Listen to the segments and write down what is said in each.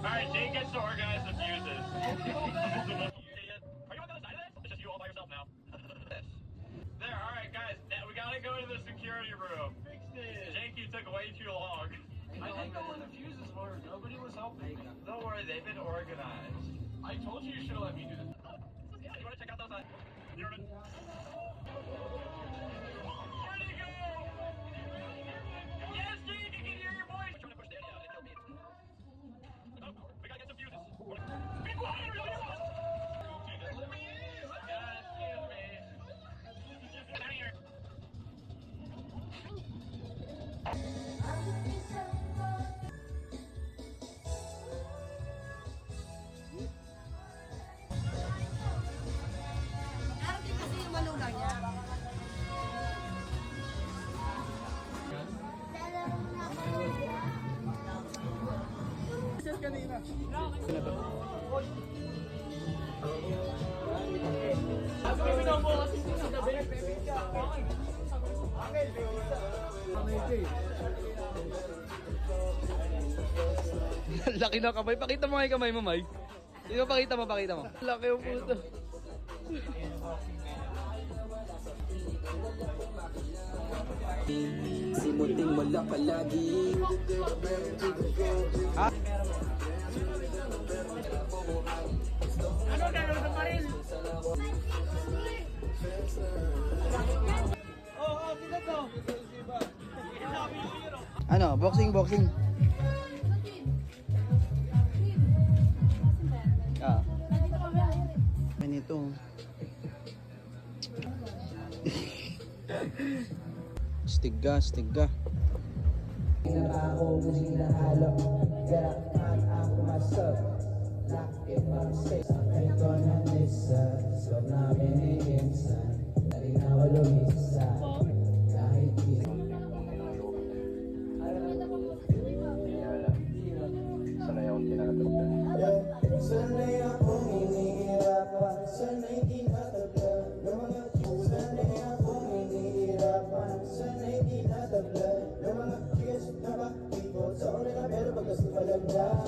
Alright, Jake gets to organize the fuses. Are you on the other side of this? It's just you all by yourself now. There, alright guys, we gotta go to the security room. Jake, you took way too long. I didn't know where the fuses were. Nobody was helping. Don't worry, they've been organized. I told you should have let me do this. Yeah, you wanna check out those? Where'd he go? Yes, Jake, I can hear your voice! I'm trying to push Danny out, it killed me. Oh, we gotta get some fuses. Be quiet, or you'll get lost! Excuse me. Get out of here. Darating kasi yung manugang niya. Laki na kamay. Pakita mo nga yung kamay mo, Mike. Sino pakita mo? Laki yung puto. Simuting wala palagi. Ha? Ano gano'n sa paril? Ano? Boxing. Ah. Ganito. Stiga. Isa pa ako kung sinahalo. Garapan ako masok. Lakit mag-six. Ito na nisa. Swag namin iinsan. Dali na ako lumisa. Kahit di. Sanay akong hinihirapan. Sanay tinatabla. Ng mga sanay akong hinihirapan. Sanay tinatabla. Ng mga kiss na bakikot. Sa una na pero pagkas palagda.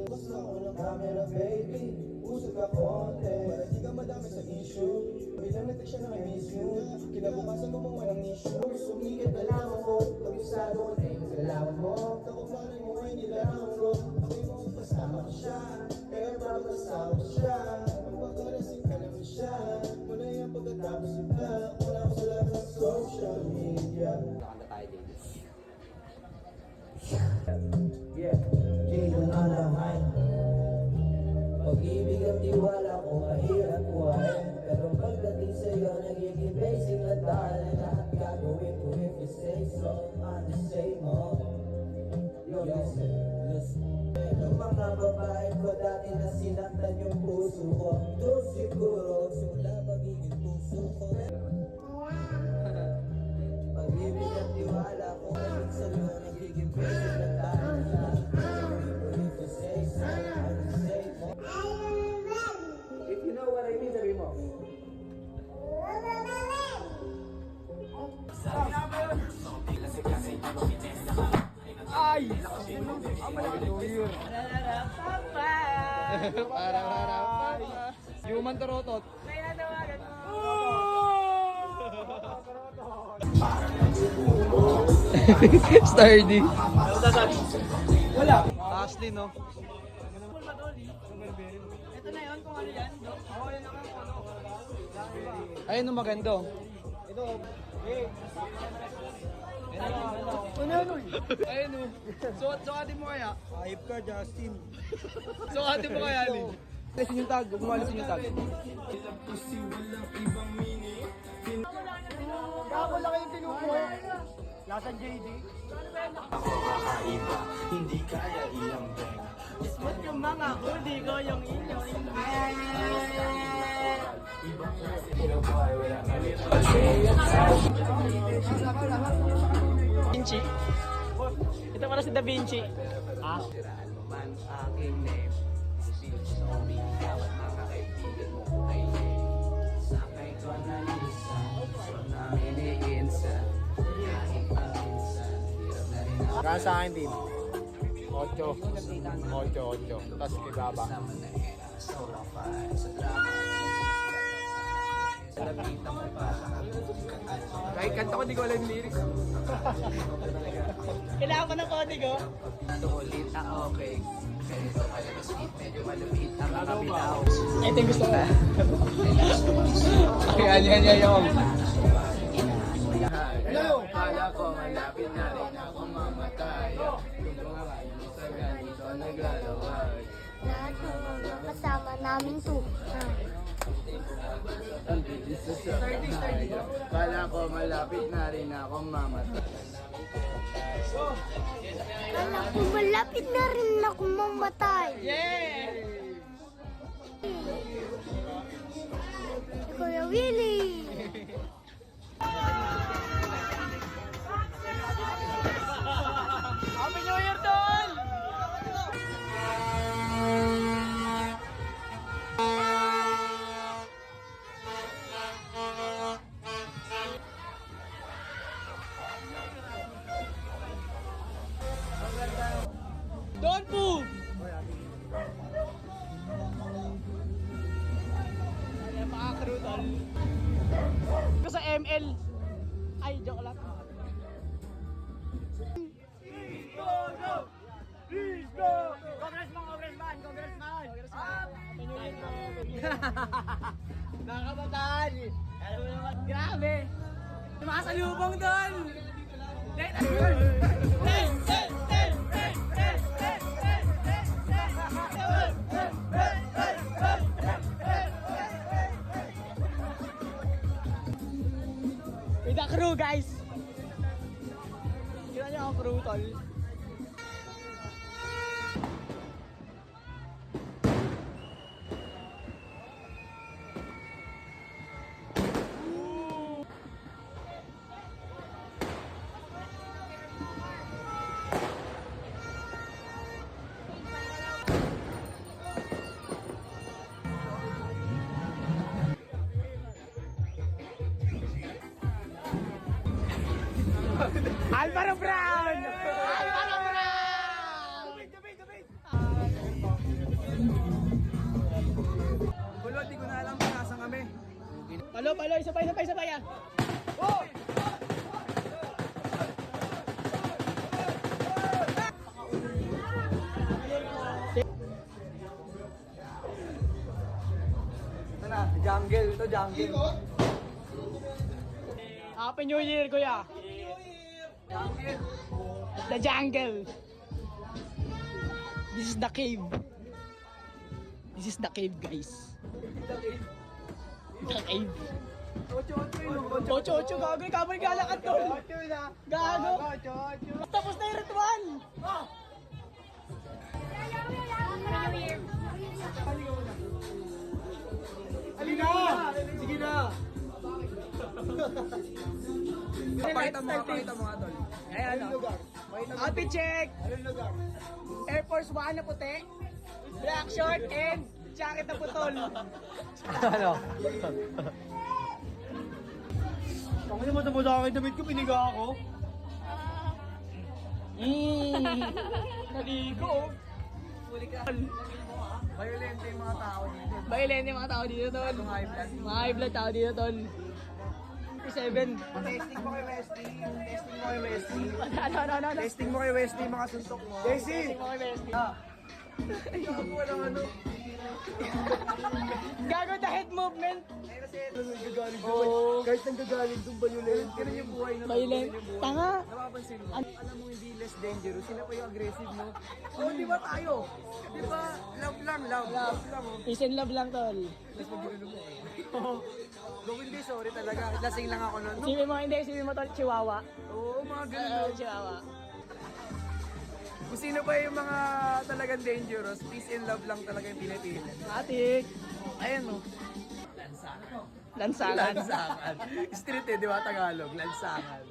Gusto ko ng camera baby. Usog ka konti. Para di ka madami sa issue. Bilang natin siya na may miss you. Kinabukasan mo mong walang issue. Sumikat na lang ako. Pag-isado ko na yung kalawan mo. Kakuplanan mo ay nilarangan ko. Ako'y mo kasama ko siya. Kaya bago kasama ko siya. Ang pagkarasin ka lang siya. Muna yung pagkatapos iba. Wala ko sa lahat ng social media. Yeah, Jayden on the mic. Pag-ibig at tiwala ko mahirap buhayin. Pero pagdating sa'yo nagiging basic na dahil lahat gagawin ko if you say so. I'm the same mo. Yo, listen. Yung mga babae ko dati na sinaktan yung puso ko. Doon siguro simula magiging puso ko. Pag-ibig at tiwala ko balik sa'yo nagiging basic na dahil lahat gagawin ko if you say so. I'm the same mo. If you know what I mean, sabi mo. Ay! Human Torotot. Stardy. Wala. Ashley, no? Ito na yun kung ano yan. Ayun, no, maganda. Ayun, no. Sukatin mo kaya? Ayip ka, Justin. Sukatin mo kaya, Ali? Alisin yung tag. Umalisin yung tag. Ako lang yung tinupo. Lasan JD. Ako kakaiba, hindi kaya ilambing. Smooth yung mga huli ko yung inyong Ibang klase ng buhay, wala ngayon. Vinci. Ito para si Da Vinci. Siraan mo man aking name. Isip sorry, dapat mga kaibigan mo ay sakay ko na minsan. So na iniinsan. Kahit paminsan, hirap na rin ako. Para sa akin din. 8. Tapos kay Baba. Kahit kanta ko, di ko alam yung lyrics. Kailangan ko ng kode ko. Ulit ang okay. Ganito malabas medyo malupit ang mga bitaw. Ito yung gusto ko. Yan yung. Hello! Kala ko malapit na rin ako mamatay. Kung sa ganito naglalawag. Lahat ng mga kasama namin to. Kala ko malapit na rin ako mamatay. Kala ko malapit na rin ako mamatay. Yeah! Kuya Willie! Happy New Year, Tol! Don't move! Ay, makakaro, Tol. Ko sa ML. Ay, joke lang. Congressman! Happy New Year po! Mga kabataan! Alam mo naman, grabe! Makasalubong doon! With the crew, guys! Kira niyo ang crew, tol. Alvaro Brown! Alvaro Brown! Bulo, di ko na alam kung nasan kami. Palo, isa pa ah. Ito na, jungle. Ito jungle. Happy New Year, kuya. The jungle. This is the cave. This is the cave, guys. The cave. Ocho, gago. Kamoy galakad tol. Gago. Tapos na yung ritual. Halika! Sige na! Pakita mo nga, tol. Ayan, outfit check. Air Force One na puti. Black short and jacket na putol. Ano? Ako naman sa akin, damit ko, piniga ako. Naligo. Violente yung mga tao dito. Violent yung mga tao dito, tol. Mga high blood tao dito, tol. 7. Testing mo kay Westy. Testing mo kay Westy. Ano? Testing mo kay Westy, mga suntok mo. Westy! Mga bestie. Gago walang ano. Gago the head movement. Ay, kasi nagagaling doon. Kahit nanggagaling doon, violent. Ganun yung buhay na Violent. Tanga. Napapansin mo, alam mo hindi less dangerous, sila pa yung aggressive, no? Oo, di ba tayo? Di ba? Love lang, love lang. Oh. Peace and love lang, tol. Tapos mag-iulo mo. Gawin hindi, sorry talaga. Lasing lang ako nun. Sipin mo, hindi. Sipin mo, tol. Chihuahua. Oo, mga ganun. Chihuahua. Kung sino ba yung mga talagang dangerous, peace and love lang talaga yung pinipili. Atik. Ayan, no? Lansangan. Lansangan. Street eh, di ba? Tagalog. Lansangan.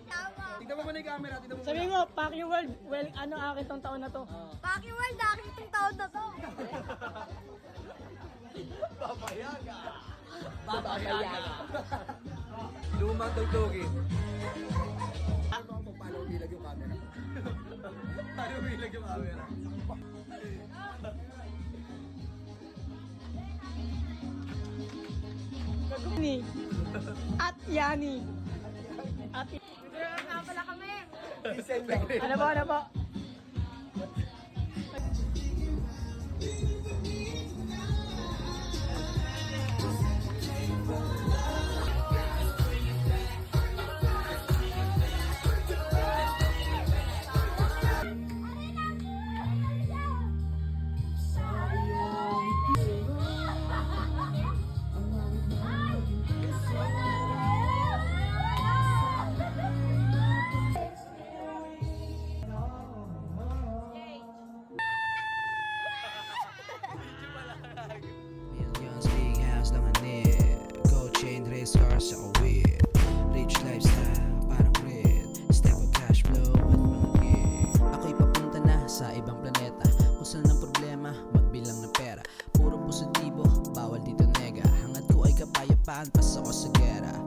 Tignan mo muna yung camera. Tignan mo Sabi mo, Pack Your World. Well, ano akin tong taon na to? Paki World, akin itong taon na to. Papayaga. Papayaga. Lumang tugtugin. Paano umilag yung camera? Paano umilag yung camera? Yani. At Yani. At Nga pala kami. Isend lang. ano ba, ano ba? Millions, big house lang ang need. Gold chain, race cars, ako weird. Rich lifestyle, parang grid. Step of cash flow at mga gear. Ako'y papunta na sa ibang planeta. Kung saan ang problema, magbilang ng pera. Puro positibo, bawal dito nega. Hangad ko ay kapayapaan, pas ako sa gera.